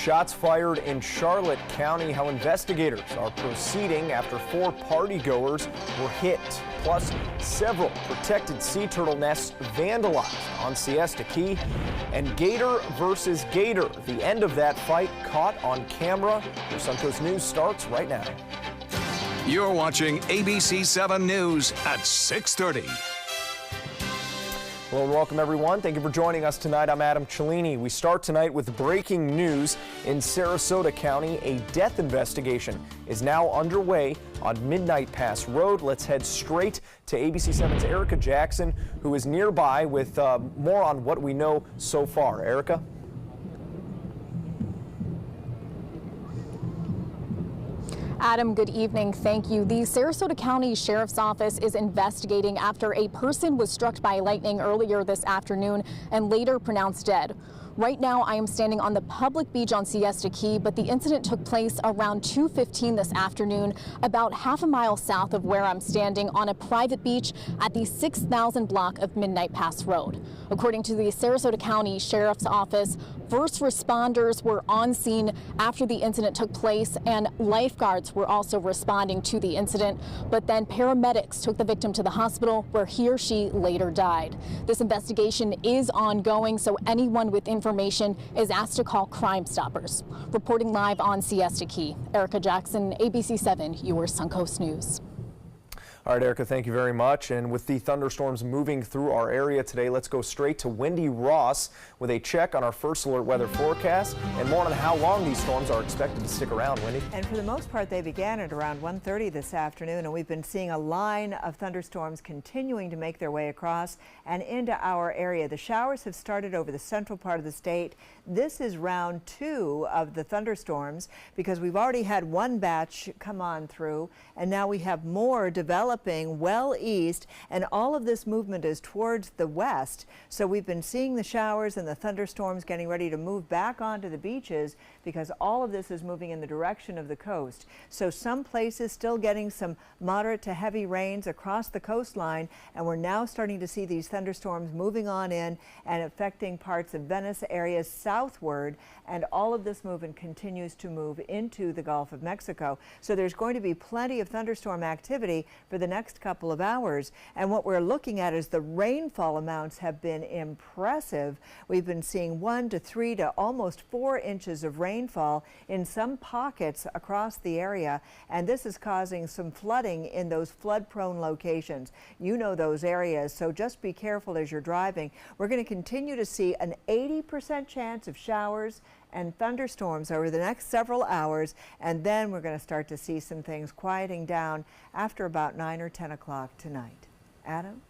Shots fired in Charlotte County. How investigators are proceeding after 4 partygoers were hit. Plus, several protected sea turtle nests vandalized on Siesta Key. And Gator versus Gator. The end of that fight caught on camera. Your Suncoast News starts right now. You're watching ABC 7 News at 6:30. Hello and welcome everyone. Thank you for joining us tonight. I'm Adam Cellini. We start tonight with breaking news in Sarasota County. A death investigation is now underway on Midnight Pass Road. Let's head straight to ABC 7's Erica Jackson, who is nearby with more on what we know so far. Erica? Adam, good evening. Thank you. The Sarasota County Sheriff's Office is investigating after a person was struck by lightning earlier this afternoon and later pronounced dead. Right now, I am standing on the public beach on Siesta Key, but the incident took place around 2:15 this afternoon, about half a mile south of where I'm standing on a private beach at the 6000 block of Midnight Pass Road. According to the Sarasota County Sheriff's Office, first responders were on scene after the incident took place, and lifeguards were also responding to the incident, but then paramedics took the victim to the hospital where he or she later died. This investigation is ongoing, so anyone with information is asked to call Crime Stoppers. Reporting live on Siesta Key, Erica Jackson, ABC 7, your Suncoast News. All right, Erica, thank you very much. And with the thunderstorms moving through our area today, let's go straight to Wendy Ross with a check on our first alert weather forecast and more on how long these storms are expected to stick around. Wendy? And for the most part, they began at around 1:30 this afternoon, and we've been seeing a line of thunderstorms continuing to make their way across and into our area. The showers have started over the central part of the state. This is round 2 of the thunderstorms because we've already had one batch come on through, and now we have more developing well east, and all of this movement is towards the west. So we've been seeing the showers and the thunderstorms getting ready to move back onto the beaches because all of this is moving in the direction of the coast. So some places still getting some moderate to heavy rains across the coastline, and we're now starting to see these thunderstorms moving on in and affecting parts of Venice areas southward, and all of this movement continues to move into the Gulf of Mexico. So there's going to be plenty of thunderstorm activity for the next couple of hours, and what we're looking at is the rainfall amounts have been impressive. We've been seeing 1 to 3 to almost 4 inches of rainfall in some pockets across the area, and this is causing some flooding in those flood-prone locations. You know those areas, so just be careful as you're driving. We're going to continue to see an 80% chance of showers and thunderstorms over the next several hours, and then we're going to start to see some things quieting down after about 9 or 10 o'clock tonight. Adam?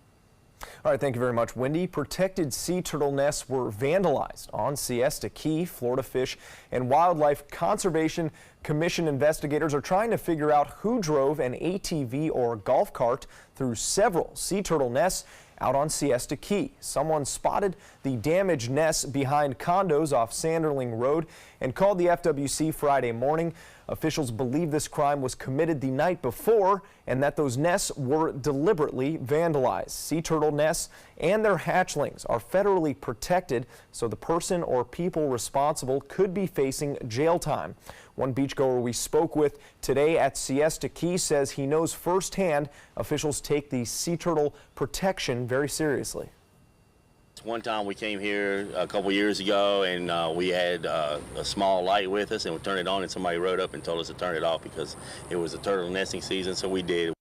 All right, thank you very much, Wendy. Protected sea turtle nests were vandalized on Siesta Key. Florida Fish and Wildlife Conservation Commission investigators are trying to figure out who drove an ATV or golf cart through several sea turtle nests out on Siesta Key. Someone spotted the damaged nests behind condos off Sanderling Road and called the FWC Friday morning. Officials believe this crime was committed the night before and that those nests were deliberately vandalized. Sea turtle nests and their hatchlings are federally protected, so the person or people responsible could be facing jail time. One beachgoer we spoke with today at Siesta Key says he knows firsthand officials take the sea turtle protection very seriously. One time we came here a couple years ago, and we had a small light with us, and we turned it on, and somebody rode up and told us to turn it off because it was a turtle nesting season, so we did.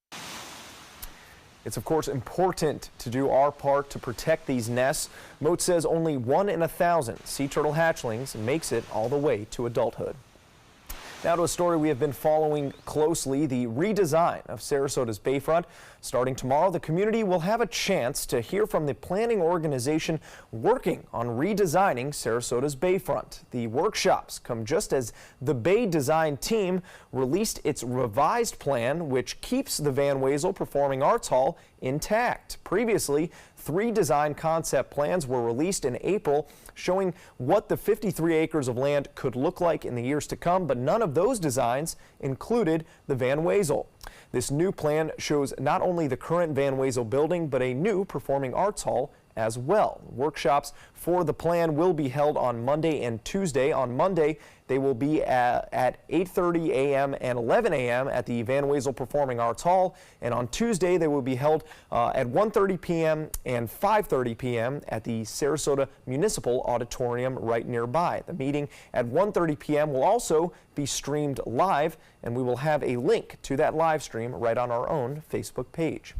It's of course important to do our part to protect these nests. Moat says only 1 in 1,000 sea turtle hatchlings makes it all the way to adulthood. Now to a story we have been following closely, the redesign of Sarasota's Bayfront. Starting tomorrow, the community will have a chance to hear from the planning organization working on redesigning Sarasota's Bayfront. The workshops come just as the Bay Design team released its revised plan, which keeps the Van Wezel Performing Arts Hall intact. Previously, 3 design concept plans were released in April showing what the 53 acres of land could look like in the years to come, but none of those designs included the Van Wezel. This new plan shows not only the current Van Wezel building, but a new performing arts hall as well. Workshops for the plan will be held on Monday and Tuesday. On Monday, they will be at 8:30 a.m. and 11 a.m. at the Van Wezel Performing Arts Hall. And on Tuesday, they will be held at 1:30 p.m. and 5:30 p.m. at the Sarasota Municipal Auditorium right nearby. The meeting at 1:30 p.m. will also be streamed live, and we will have a link to that live stream right on our own Facebook page.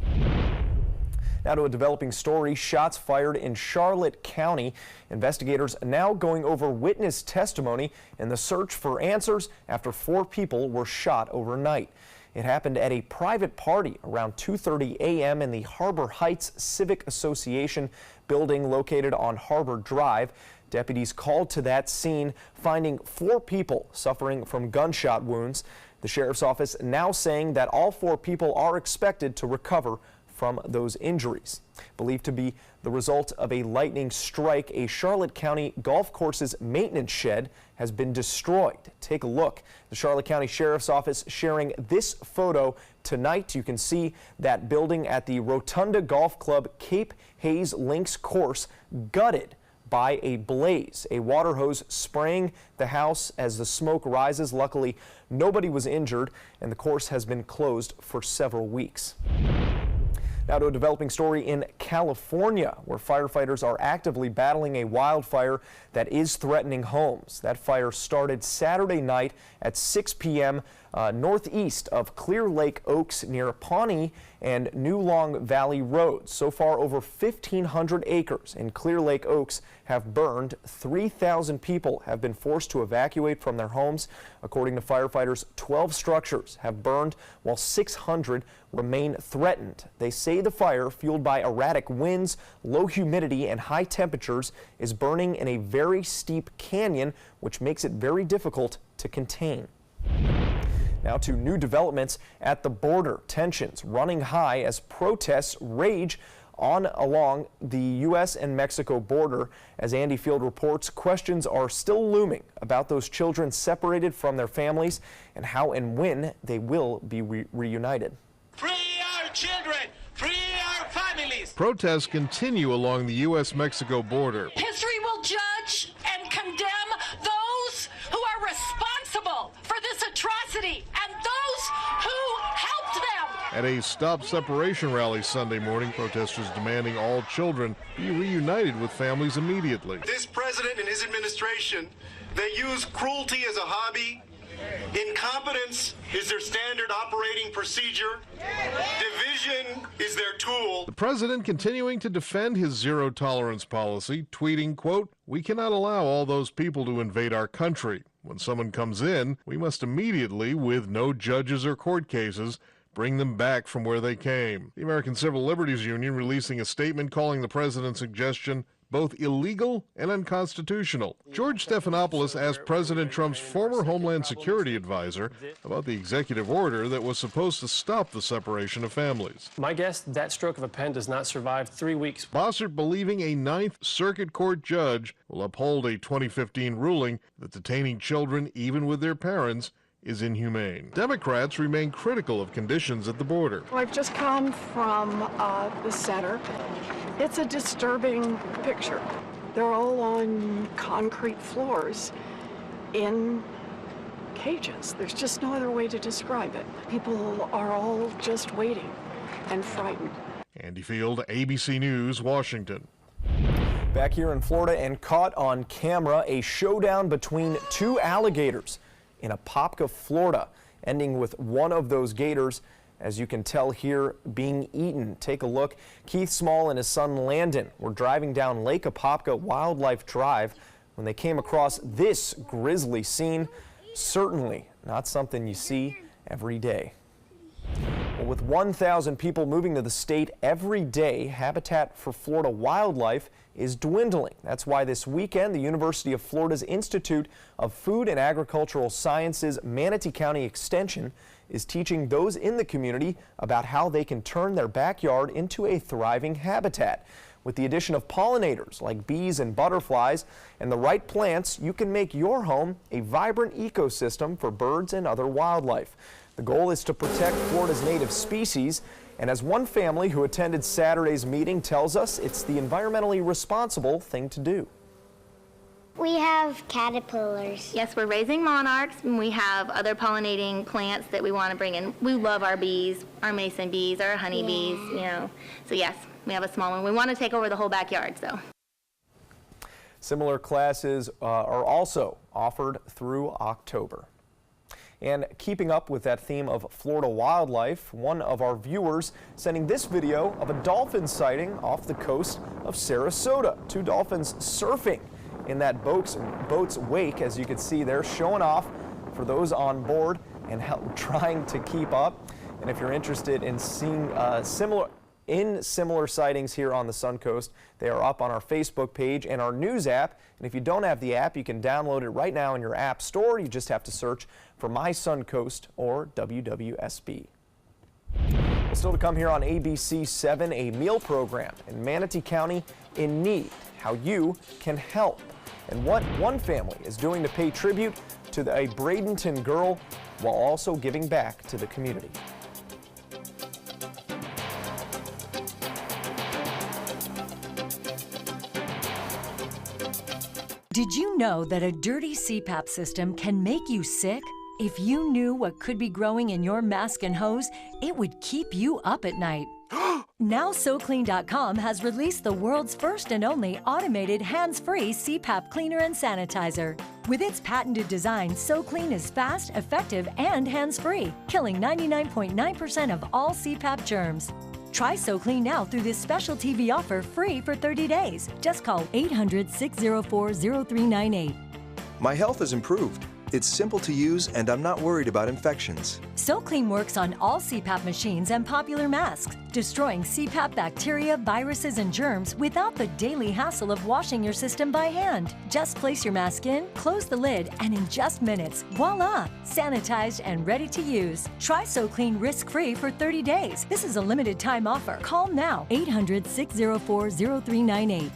Now to a developing story, shots fired in Charlotte County. Investigators now going over witness testimony in the search for answers after 4 people were shot overnight. It happened at a private party around 2:30 a.m. in the Harbor Heights Civic Association building located on Harbor Drive. Deputies called to that scene, finding 4 people suffering from gunshot wounds. The sheriff's office now saying that all 4 people are expected to recover from those injuries. Believed to be the result of a lightning strike, a Charlotte County golf course's maintenance shed has been destroyed. Take a look. The Charlotte County Sheriff's Office sharing this photo tonight. You can see that building at the Rotunda Golf Club Cape Hayes Links course gutted by a blaze. A water hose spraying the house as the smoke rises. Luckily, nobody was injured, and the course has been closed for several weeks. Now to a developing story in California, where firefighters are actively battling a wildfire that is threatening homes. That fire started Saturday night at 6 p.m. Northeast of Clear Lake Oaks near Pawnee and New Long Valley Road. So far, over 1,500 acres in Clear Lake Oaks have burned. 3,000 people have been forced to evacuate from their homes. According to firefighters, 12 structures have burned while 600 remain threatened. They say the fire, fueled by erratic winds, low humidity, and high temperatures, is burning in a very steep canyon, which makes it very difficult to contain. Now to new developments at the border. Tensions running high as protests rage along the U.S. and Mexico border. As Andy Field reports, questions are still looming about those children separated from their families and how and when they will be reunited. Free our children! Free our families! Protests continue along the U.S.-Mexico border. History will judge and condemn those who are responsible for this atrocity and those who helped them. At a Stop Separation rally Sunday morning, protesters demanding all children be reunited with families immediately. This president and his administration, they use cruelty as a hobby. Incompetence is their standard operating procedure. Division is their tool. The president continuing to defend his zero-tolerance policy, tweeting, quote, "We cannot allow all those people to invade our country. When someone comes in, we must immediately, with no judges or court cases, bring them back from where they came." The American Civil Liberties Union releasing a statement calling the president's suggestion both illegal and unconstitutional. George Stephanopoulos asked President Trump's former Homeland Security advisor about the executive order that was supposed to stop the separation of families. My guess, that stroke of a pen does not survive 3 weeks. Bossert believing a Ninth Circuit Court judge will uphold a 2015 ruling that detaining children, even with their parents, is inhumane. Democrats remain critical of conditions at the border. I've just come from the center. It's a disturbing picture. They're all on concrete floors in cages. There's just no other way to describe it. People are all just waiting and frightened. Andy Field, ABC News, Washington. Back here in Florida and caught on camera, a showdown between 2 alligators in Apopka, Florida, ending with one of those gators, as you can tell here, being eaten. Take a look. Keith Small and his son Landon were driving down Lake Apopka Wildlife Drive when they came across this grisly scene. Certainly not something you see every day. Well, with 1,000 people moving to the state every day, habitat for Florida wildlife is dwindling. That's why this weekend, the University of Florida's Institute of Food and Agricultural Sciences Manatee County Extension is teaching those in the community about how they can turn their backyard into a thriving habitat. With the addition of pollinators like bees and butterflies and the right plants, you can make your home a vibrant ecosystem for birds and other wildlife. The goal is to protect Florida's native species And as one family who attended Saturday's meeting tells us, it's the environmentally responsible thing to do. We have caterpillars. Yes, we're raising monarchs, and we have other pollinating plants that we want to bring in. We love our bees, our mason bees, our honey bees, you know. So yes, we have a small one. We want to take over the whole backyard, so. Similar classes are also offered through October. And keeping up with that theme of Florida wildlife, one of our viewers sending this video of a dolphin sighting off the coast of Sarasota. Two dolphins surfing in that boat's wake. As you can see, they're showing off for those on board and trying to keep up. And if you're interested in seeing similar sightings here on the Suncoast, they are up on our Facebook page and our news app. And if you don't have the app, you can download it right now in your app store. You just have to search for My Suncoast or WWSB. Well, still to come here on ABC 7, a meal program in Manatee County in need, how you can help, and what one family is doing to pay tribute to a Bradenton girl while also giving back to the community. Did you know that a dirty CPAP system can make you sick? If you knew what could be growing in your mask and hose, it would keep you up at night. Now SoClean.com has released the world's first and only automated hands-free CPAP cleaner and sanitizer. With its patented design, SoClean is fast, effective, and hands-free, killing 99.9% of all CPAP germs. Try SoClean now through this special TV offer free for 30 days. Just call 800-604-0398. My health has improved. It's simple to use, and I'm not worried about infections. SoClean works on all CPAP machines and popular masks, destroying CPAP bacteria, viruses, and germs without the daily hassle of washing your system by hand. Just place your mask in, close the lid, and in just minutes, voila! Sanitized and ready to use. Try SoClean risk-free for 30 days. This is a limited time offer. Call now, 800-604-0398.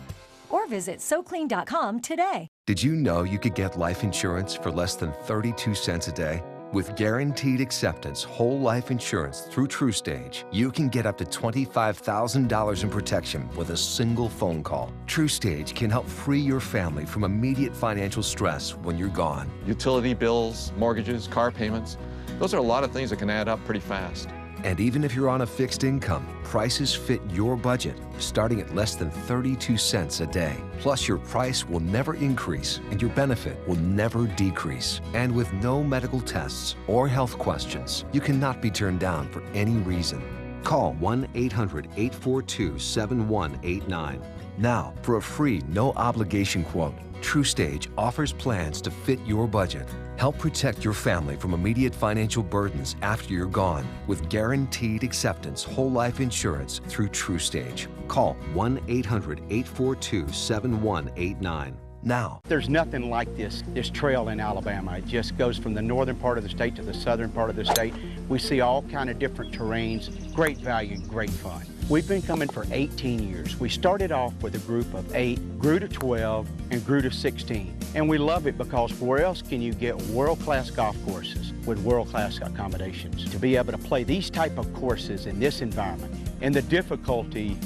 Or visit SoClean.com today. Did you know you could get life insurance for less than 32 cents a day? With Guaranteed Acceptance whole life insurance through TruStage, you can get up to $25,000 in protection with a single phone call. TruStage can help free your family from immediate financial stress when you're gone. Utility bills, mortgages, car payments, those are a lot of things that can add up pretty fast. And even if you're on a fixed income, prices fit your budget, starting at less than 32 cents a day. Plus, your price will never increase and your benefit will never decrease. And with no medical tests or health questions, you cannot be turned down for any reason. Call 1-800-842-7189 now for a free, no-obligation quote. TruStage offers plans to fit your budget. Help protect your family from immediate financial burdens after you're gone with Guaranteed Acceptance whole life insurance through TruStage. Call 1-800-842-7189 now. There's nothing like this trail in Alabama. It just goes from the northern part of the state to the southern part of the state. We see all kind of different terrains, great value and great fun. We've been coming for 18 years. We started off with a group of 8, grew to 12, and grew to 16. And we love it because where else can you get world-class golf courses with world-class accommodations? To be able to play these type of courses in this environment, and the difficulty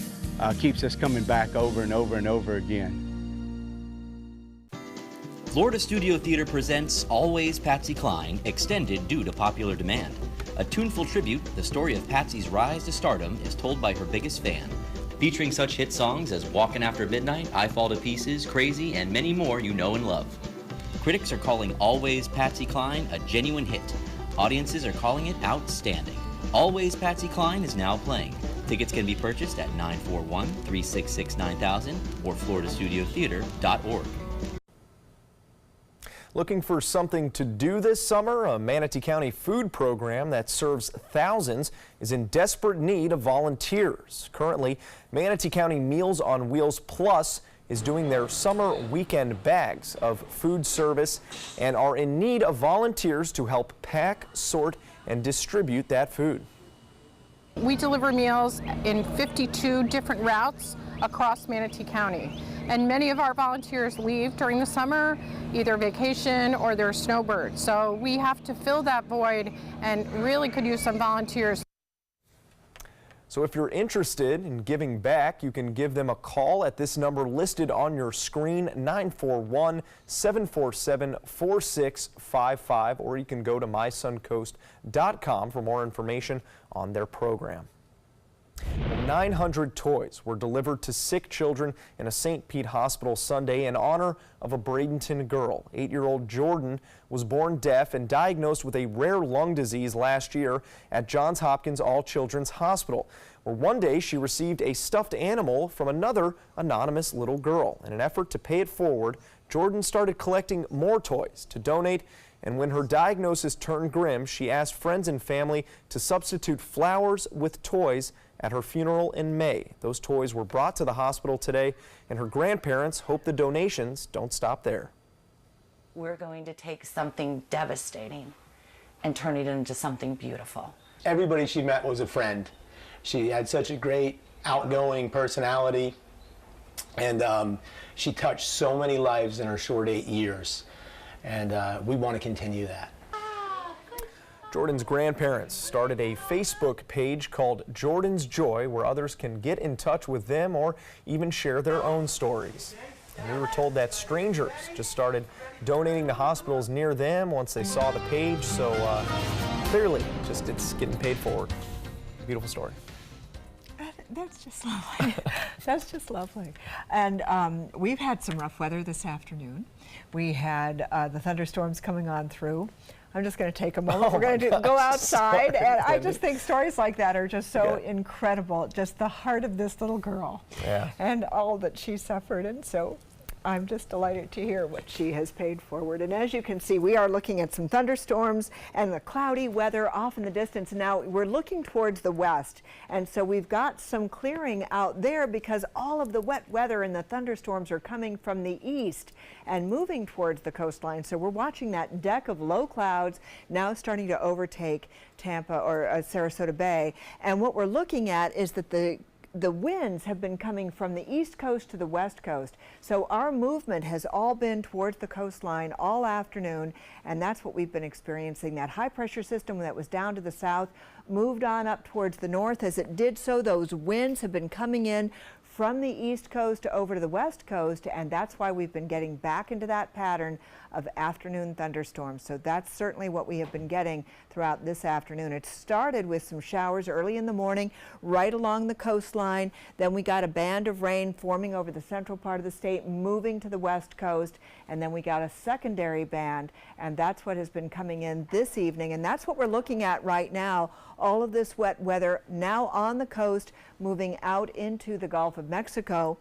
keeps us coming back over and over and over again. Florida Studio Theater presents Always Patsy Cline, extended due to popular demand. A tuneful tribute, the story of Patsy's rise to stardom is told by her biggest fan. Featuring such hit songs as Walkin' After Midnight, I Fall to Pieces, Crazy, and many more you know and love. Critics are calling Always Patsy Cline a genuine hit. Audiences are calling it outstanding. Always Patsy Cline is now playing. Tickets can be purchased at 941-366-9000 or floridastudiotheater.org. Looking for something to do this summer? A Manatee County food program that serves thousands is in desperate need of volunteers. Currently, Manatee County Meals on Wheels Plus is doing their summer weekend bags of food service and are in need of volunteers to help pack, sort, and distribute that food. We deliver meals in 52 different routes across Manatee County. And many of our volunteers leave during the summer, either vacation or they're snowbirds. So we have to fill that void and really could use some volunteers. So if you're interested in giving back, you can give them a call at this number listed on your screen, 941-747-4655, or you can go to mysuncoast.com for more information on their program. 900 toys were delivered to sick children in a St. Pete hospital Sunday in honor of a Bradenton girl. 8-year-old Jordan was born deaf and diagnosed with a rare lung disease last year at Johns Hopkins All Children's Hospital, where one day she received a stuffed animal from another anonymous little girl. In an effort to pay it forward, Jordan started collecting more toys to donate, and when her diagnosis turned grim, she asked friends and family to substitute flowers with toys at her funeral in May. Those toys were brought to the hospital today, and her grandparents hope the donations don't stop there. We're going to take something devastating and turn it into something beautiful. Everybody she met was a friend. She had such a great, outgoing personality, and she touched so many lives in her short 8 years, and we want to continue that. Jordan's grandparents started a Facebook page called Jordan's Joy, where others can get in touch with them or even share their own stories. And we were told that strangers just started donating to hospitals near them once they saw the page, so clearly just it's getting paid forward. Beautiful story. That's just lovely. That's just lovely. And we've had some rough weather this afternoon. We had the thunderstorms coming on through. I'm just going to take a moment. We're going to go outside, and I just think stories like that are just so incredible. Just the heart of this little girl and all that she suffered. And so I'm just delighted to hear what she has paid forward. And as you can see, we are looking at some thunderstorms and the cloudy weather off in the distance. Now we're looking towards the west, and so we've got some clearing out there because all of the wet weather and the thunderstorms are coming from the east and moving towards the coastline. So we're watching that deck of low clouds now starting to overtake Tampa or Sarasota Bay. And what we're looking at is that the winds have been coming from the east coast to the west coast. So our movement has all been towards the coastline all afternoon, and that's what we've been experiencing. That high pressure system that was down to the south moved on up towards the north. As it did so, those winds have been coming in from the east coast over to the west coast, and that's why we've been getting back into that pattern of afternoon thunderstorms. So that's certainly what we have been getting throughout this afternoon. It started with some showers early in the morning right along the coastline. Then we got a band of rain forming over the central part of the state, moving to the west coast, and then we got a secondary band, and that's what has been coming in this evening, and that's what we're looking at right now. All of this wet weather now on the coast, moving out into the Gulf of Mexico.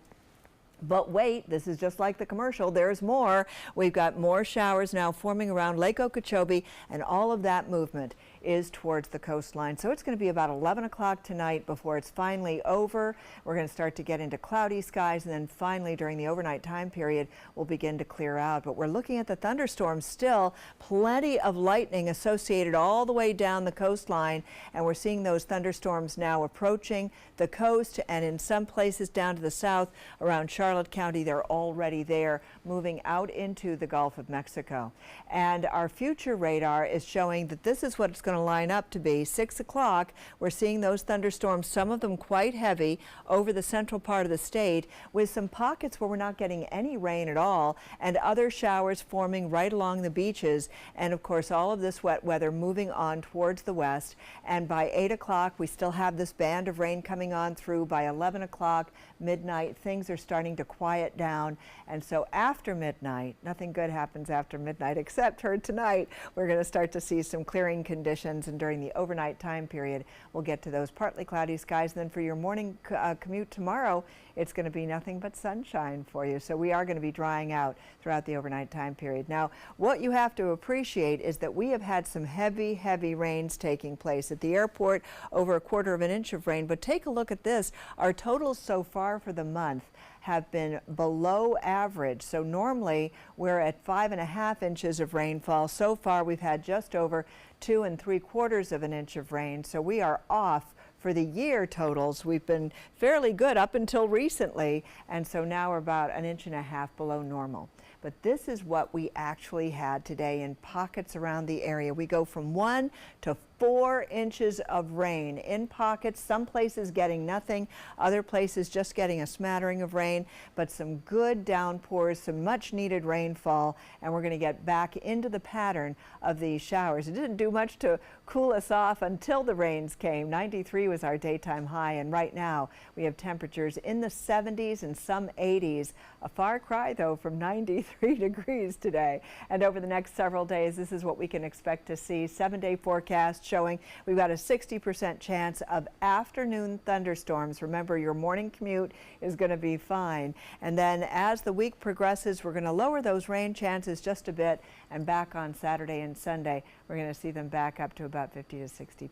But wait, this is just like the commercial. There's more. We've got more showers now forming around Lake Okeechobee, and all of that movement is towards the coastline. So it's going to be about 11 o'clock tonight before it's finally over. We're going to start to get into cloudy skies, and then finally during the overnight time period we'll begin to clear out. But we're looking at the thunderstorms still. Plenty of lightning associated all the way down the coastline, and we're seeing those thunderstorms now approaching the coast, and in some places down to the south around Charlotte County they're already there, moving out into the Gulf of Mexico. And our future radar is showing that this is what it's going to line up to be. 6 o'clock, we're seeing those thunderstorms, some of them quite heavy, over the central part of the state, with some pockets where we're not getting any rain at all, and other showers forming right along the beaches. And of course all of this wet weather moving on towards the west. And by 8 o'clock we still have this band of rain coming on through. By 11 o'clock, midnight, things are starting to quiet down. And so after midnight, nothing good happens after midnight, except for tonight we're going to start to see some clearing conditions, and during the overnight time period we'll get to those partly cloudy skies. And then for your morning commute tomorrow, it's going to be nothing but sunshine for you. So we are going to be drying out throughout the overnight time period. Now what you have to appreciate is that we have had some heavy rains taking place at the airport, over 1/4 inch of rain. But take a look at this. Our totals so far for the month have been below average. So normally we're at 5.5 inches of rainfall. So far we've had just over 2 3/4 inches of rain. So we are off for the year totals. We've been fairly good up until recently, and so now we're about 1.5 inches below normal. but this is what we actually had today in pockets around the area. We go from 1 to 4 inches of rain in pockets, some places getting nothing, other places just getting a smattering of rain, but some good downpours, some much needed rainfall, and we're going to get back into the pattern of these showers. It didn't do much to cool us off until the rains came. 93 was our daytime high, and right now we have temperatures in the 70s and some 80s. A far cry, though, from 93 degrees today. And over the next several days, this is what we can expect to see. 7-day forecast showing we've got a 60% chance of afternoon thunderstorms. Remember, your morning commute is going to be fine. And then as the week progresses, we're going to lower those rain chances just a bit, and back on Saturday and Sunday, we're going to see them back up to about 50 to 60%.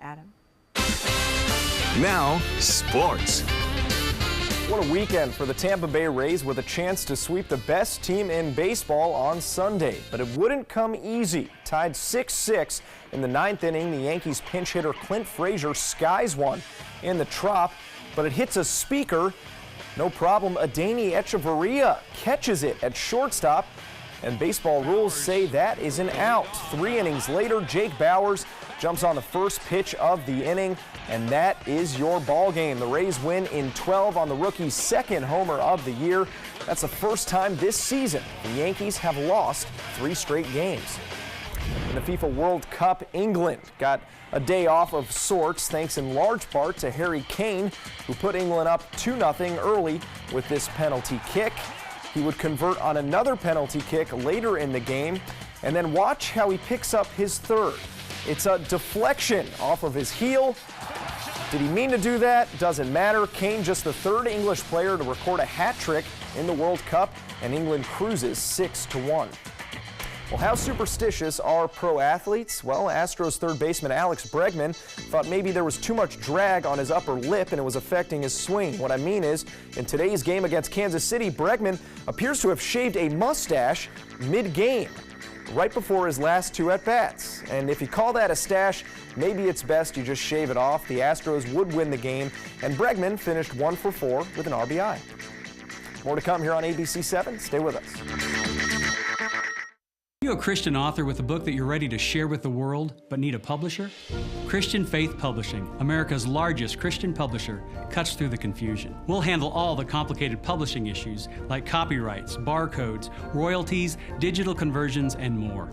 Adam? Now, sports. What a weekend for the Tampa Bay Rays with a chance to sweep the best team in baseball on Sunday. But it wouldn't come easy. Tied 6-6 in the 9th inning, the Yankees pinch hitter Clint Frazier skies one in the Trop, but it hits a speaker. No problem, Adeiny Echeverria catches it at shortstop, and baseball rules say that is an out. 3 innings later, Jake Bauers jumps on the first pitch of the inning, and that is your ball game. The Rays win in 12 on the rookie's second homer of the year. That's the first time this season the Yankees have lost 3 straight games. In the FIFA World Cup, England got a day off of sorts thanks in large part to Harry Kane, who put England up 2-0 early with this penalty kick. He would convert on another penalty kick later in the game, and then watch how he picks up his third. It's a deflection off of his heel. Did he mean to do that? Doesn't matter. Kane just the 3rd English player to record a hat trick in the World Cup, and England cruises 6-1. Well, how superstitious are pro athletes? Well, Astros third baseman Alex Bregman thought maybe there was too much drag on his upper lip and it was affecting his swing. What I mean is, in today's game against Kansas City, Bregman appears to have shaved a mustache mid-game, right before his last 2 at-bats. And if you call that a stash, maybe it's best you just shave it off. The Astros would win the game, and Bregman finished 1 for 4 with an RBI. More to come here on ABC 7. Stay with us. Are you a Christian author with a book that you're ready to share with the world but need a publisher? Christian Faith Publishing, America's largest Christian publisher, cuts through the confusion. We'll handle all the complicated publishing issues like copyrights, barcodes, royalties, digital conversions, and more.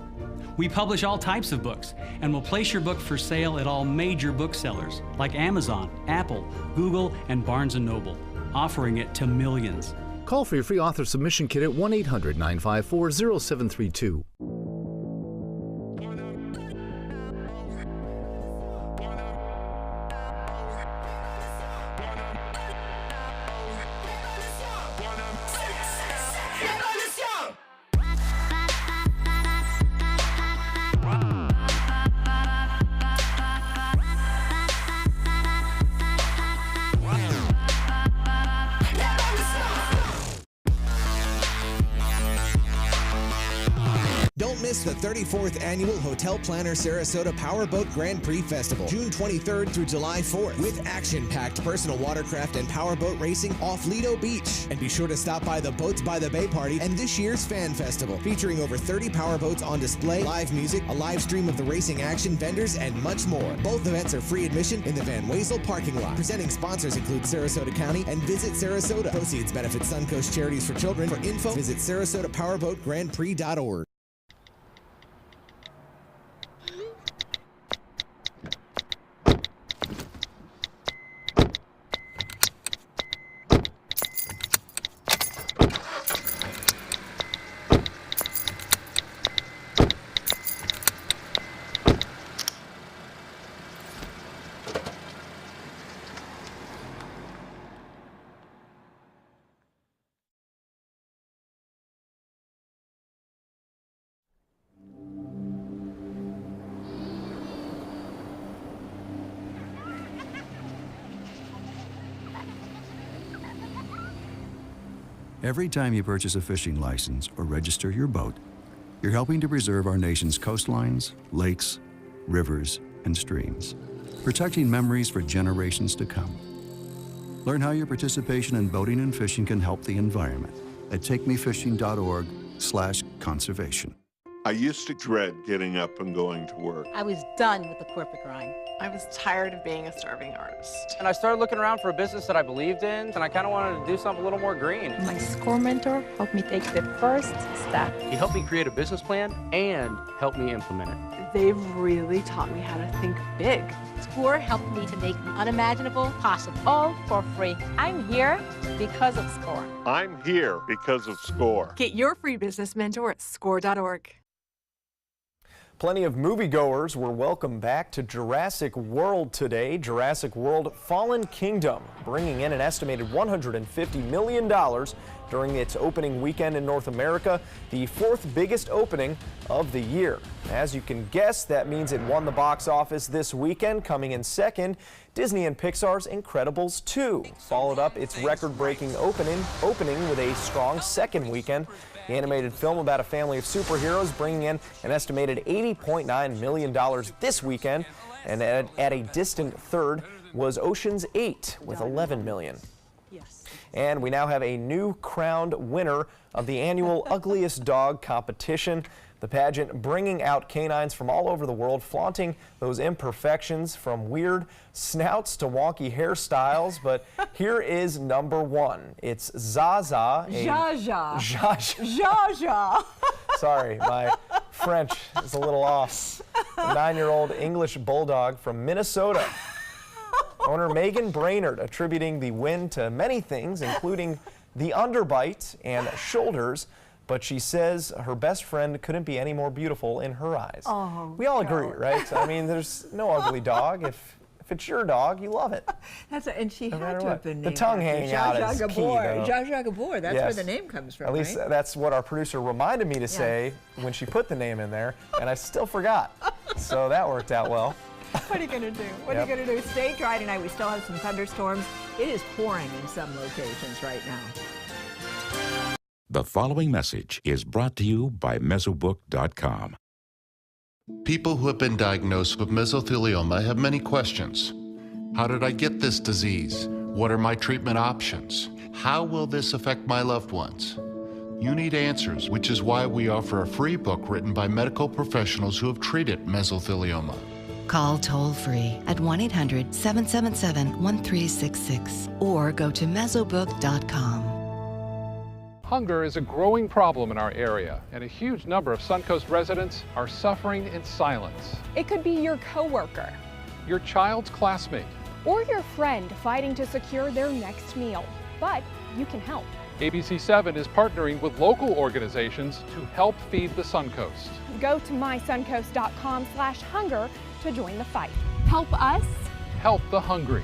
We publish all types of books and will place your book for sale at all major booksellers like Amazon, Apple, Google, and Barnes & Noble, offering it to millions. Call for your free author submission kit at 1-800-954-0732. Don't miss the 34th Annual Hotel Planner Sarasota Powerboat Grand Prix Festival, June 23rd through July 4th, with action-packed personal watercraft and powerboat racing off Lido Beach. And be sure to stop by the Boats by the Bay Party and this year's Fan Festival, featuring over 30 powerboats on display, live music, a live stream of the racing action, vendors, and much more. Both events are free admission in the Van Wezel parking lot. Presenting sponsors include Sarasota County and Visit Sarasota. Proceeds benefit Suncoast Charities for Children. For info, visit SarasotaPowerboatGrandPrix.org. Every time you purchase a fishing license or register your boat, you're helping to preserve our nation's coastlines, lakes, rivers, and streams, protecting memories for generations to come. Learn how your participation in boating and fishing can help the environment at takemefishing.org/conservation. I used to dread getting up and going to work. I was done with the corporate grind. I was tired of being a starving artist. And I started looking around for a business that I believed in, and I kind of wanted to do something a little more green. My SCORE mentor helped me take the first step. He helped me create a business plan and helped me implement it. They've really taught me how to think big. SCORE helped me to make the unimaginable possible, all for free. I'm here because of SCORE. I'm here because of SCORE. Get your free business mentor at score.org. Plenty of moviegoers were welcomed back to Jurassic World today. Jurassic World Fallen Kingdom bringing in an estimated $150 million during its opening weekend in North America, the fourth biggest opening of the year. As you can guess, that means it won the box office this weekend, coming in second. Disney and Pixar's Incredibles 2 followed up its record-breaking opening with a strong second weekend. The animated film about a family of superheroes bringing in an estimated $80.9 million this weekend, and at a distant third was Ocean's 8 with $11 million. And we now have a new crowned winner of the annual Ugliest Dog competition. The pageant bringing out canines from all over the world, flaunting those imperfections from weird snouts to wonky hairstyles. But here is number one. It's Zaza. Jaja. Jaja. Sorry, my French is a little off. A 9-year-old English bulldog from Minnesota. Owner Megan Brainerd attributing the win to many things, including the underbite and shoulders. But she says her best friend couldn't be any more beautiful in her eyes. Oh, we all agree, right? I mean, there's no ugly dog. If it's your dog, you love it. And she had to have been the named tongue after hanging out is key, though. Zsa Zsa Gabor, that's Yes. where the name comes from, At least right? that's what our producer reminded me to say when she put the name in there, and I still forgot. So that worked out well. What are you going to do? What are you going to do? Stay dry tonight. We still have some thunderstorms. It is pouring in some locations right now. The following message is brought to you by Mesobook.com. People who have been diagnosed with mesothelioma have many questions. How did I get this disease? What are my treatment options? How will this affect my loved ones? You need answers, which is why we offer a free book written by medical professionals who have treated mesothelioma. Call toll-free at 1-800-777-1366 or go to mesobook.com. Hunger is a growing problem in our area, and a huge number of Suncoast residents are suffering in silence. It could be your coworker, Your child's classmate. or your friend fighting to secure their next meal. But you can help. ABC7 is partnering with local organizations to help feed the Suncoast. Go to mysuncoast.com/hunger to join the fight. Help us. Help the hungry.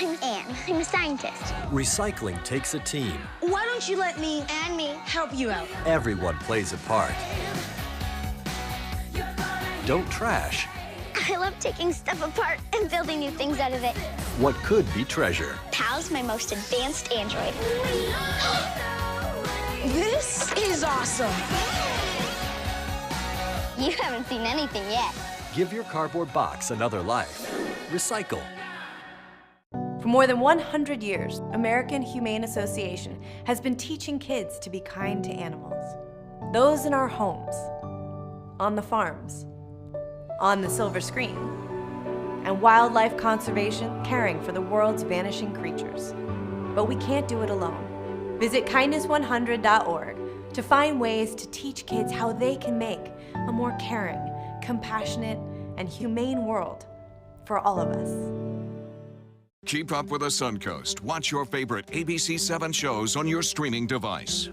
I'm Anne. I'm a scientist. Recycling takes a team. Why don't you let me and me help you out? Everyone plays a part. Don't trash I love taking stuff apart and building new things out of it. what could be treasure. Pal's my most advanced android. This is awesome. You haven't seen anything yet. Give your cardboard box another life. Recycle. For more than 100 years, American Humane Association has been teaching kids to be kind to animals. Those in our homes, on the farms, on the silver screen, and wildlife conservation, caring for the world's vanishing creatures. But we can't do it alone. Visit kindness100.org to find ways to teach kids how they can make a more caring, compassionate, and humane world for all of us. Keep up with the Suncoast. Watch your favorite ABC7 shows on your streaming device.